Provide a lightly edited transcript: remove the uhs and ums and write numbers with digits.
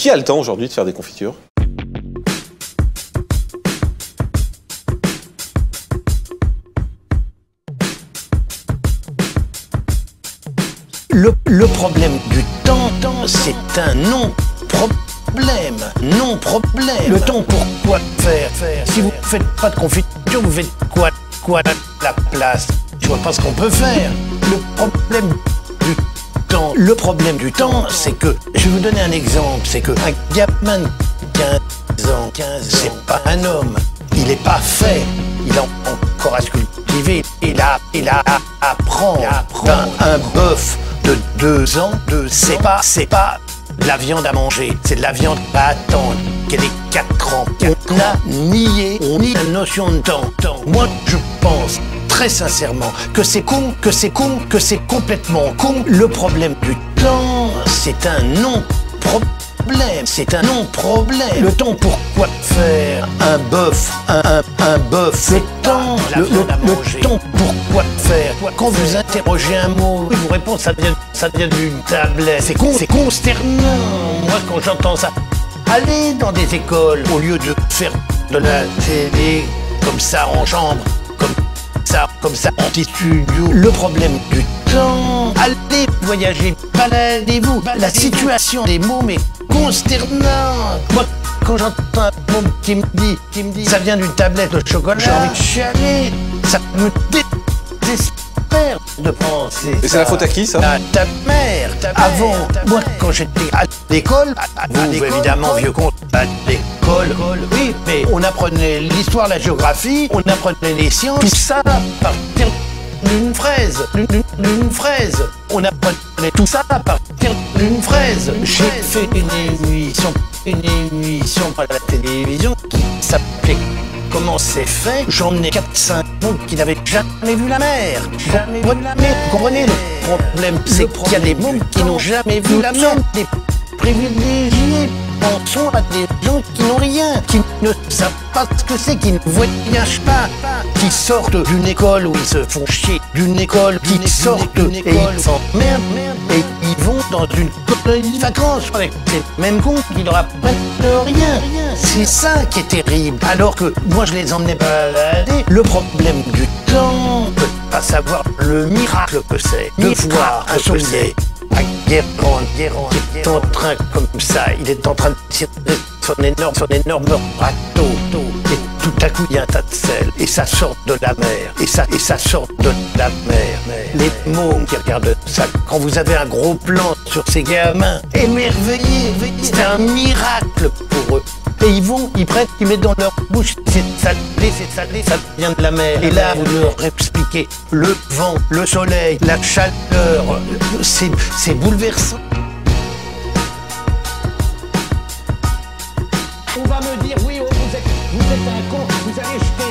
Qui a le temps aujourd'hui de faire des confitures? Le problème du temps, c'est un non-problème. Non-problème. Le temps, pourquoi faire? Si vous faites pas de confiture, vous faites quoi la place? Je vois pas ce qu'on peut faire. Le problème du temps, c'est que, je vais vous donner un exemple, c'est que un gamin de 15 ans, c'est pas un homme. Il est pas fait. Il a encore à se cultiver. Il a à apprendre. Un bœuf de 2 ans, c'est pas de la viande à manger, c'est de la viande à attendre. Qu'elle ait 4 ans. On a nié la notion de temps. Moi, je pense très sincèrement que c'est con, que c'est complètement con. Le problème du temps, c'est un non-problème. C'est un non-problème. Le temps, pourquoi faire? Un bœuf, un bœuf. Le temps, le temps, pourquoi faire? Quand vous interrogez un mot, il vous répond, ça vient d'une tablette. C'est consternant. Moi, quand j'entends ça, allez dans des écoles, au lieu de faire de la télé, comme ça en chambre, comme ça en studio. Le problème du temps, allez voyager, baladez-vous. La situation des môts, mais consternante. Moi, quand j'entends un mot qui me dit ça vient d'une tablette de chocolat, j'ai envie de chialer. Ça me désespère de penser. Et c'est la faute à qui, ça? À ta mère. Avant, moi, quand j'étais à l'école, évidemment, vieux con, à l'école, oui, mais on apprenait l'histoire, la géographie, on apprenait les sciences, tout ça à partir d'une fraise. On apprenait tout ça à partir d'une fraise. J'ai fait une émission à la télévision qui s'appelait Comment c'est fait? J'en ai 4-5 mômes qui n'avaient jamais vu la mer. Jamais vu la mer. Vous comprenez le problème? C'est qu'il y a des mômes qui n'ont jamais vu la mer. Des privilégiés. Pensons à des gens qui n'ont rien, qui ne savent pas ce que c'est, qui ne voyagent pas, qui sortent d'une école où ils se font chier, d'une école qui sortent et ils s'emmerdent et ils vont dans une colonie de vacances avec ces mêmes cons qui leur apprennent rien. C'est ça qui est terrible. Alors que moi je les emmenais balader. Le problème du temps, on peut pas savoir le miracle que c'est de voir un soleil. Guérande est en train comme ça, il est en train de tirer son énorme râteau. Et tout à coup, il y a un tas de sel, et ça sort de la mer, et ça sort de la mer. Les mômes qui regardent ça, quand vous avez un gros plan sur ces gamins, émerveillés, c'est un miracle pour eux. Et ils prennent, ils mettent dans leur bouche, c'est salé, ça vient de la mer. Et là, vous leur expliquez le vent, le soleil, la chaleur, c'est bouleversant. On va me dire, oui, vous êtes un con, vous allez jeter